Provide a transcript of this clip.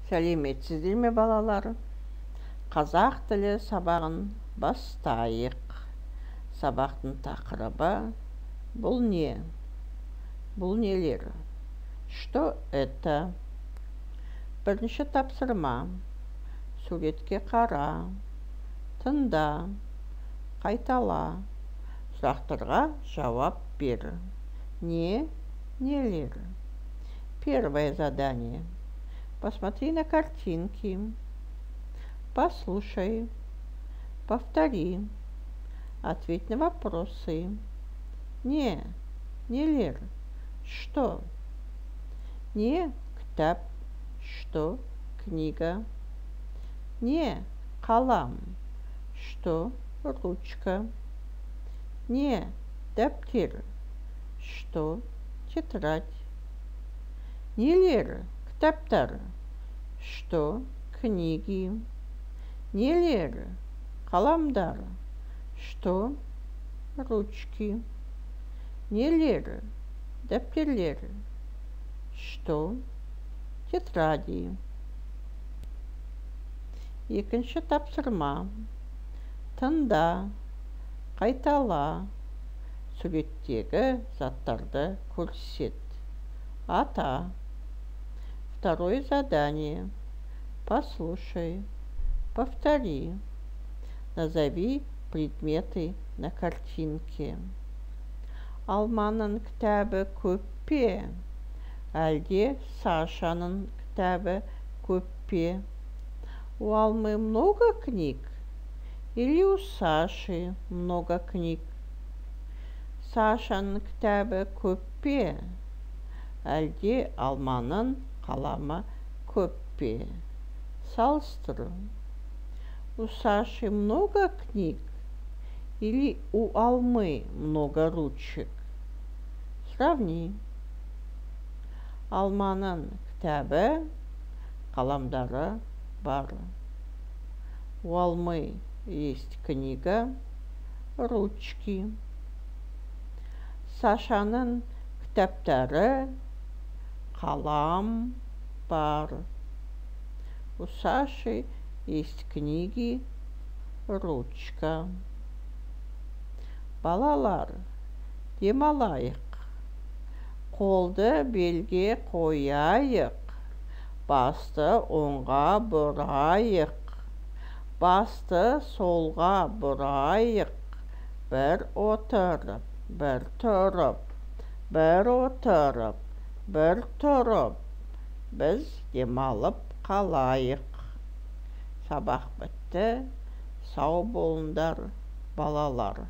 Сәлеметсіздер ме балалар? Қазақ тілі сабағын бастайық. Сабақтың тақырыбы бұл не? Бұл нелер? Что это? Бірінші тапсырма. Суретке қара, тыңда, қайтала, сұрақтарға жауап бер. Не? Нелер? Первое задание. Посмотри на картинки. Послушай. Повтори. Ответь на вопросы. Не. Нелер. Что? Не. Кітап. Что? Книга. Не. Қалам. Что? Ручка. Не. Дәптер. Что? Тетрадь. Нелер? Кітаптар. Что? Книги. Нелер? Қаламдар. Что? Ручки. Нелер? Дәптерлер. Что? Тетради. Екінші тапсырма. Тыңда, қайтала, суреттегі заттарды көрсет. Ата. Второе задание. Послушай, повтори. Назови предметы на картинке. Алманың кітабы көп пе? Әлде Сашаның кітабы көп пе? У Алмы много книг? Или у Саши много книг? Сашаның кітабы көп пе? Әлде Алманың қаламы көп пе? Салыстыр. У Саши много книг? Или у Алмы много ручек? Сравни. Алманың кітабы, қаламдары бар. У Алмы есть книга, ручки. Сашаның кітаптары, қалам бар. У Саши есть книги, ручка. Балалар, демалайық. Қолды белге қояйық. Басты оңға бұрайық. Басты солға бұрайық. Бір отырып, бір тұрып, бір отырып, бір тұрып. Біз демалып қалайық. Сабақ бітті. Сау болыңдар, балалар.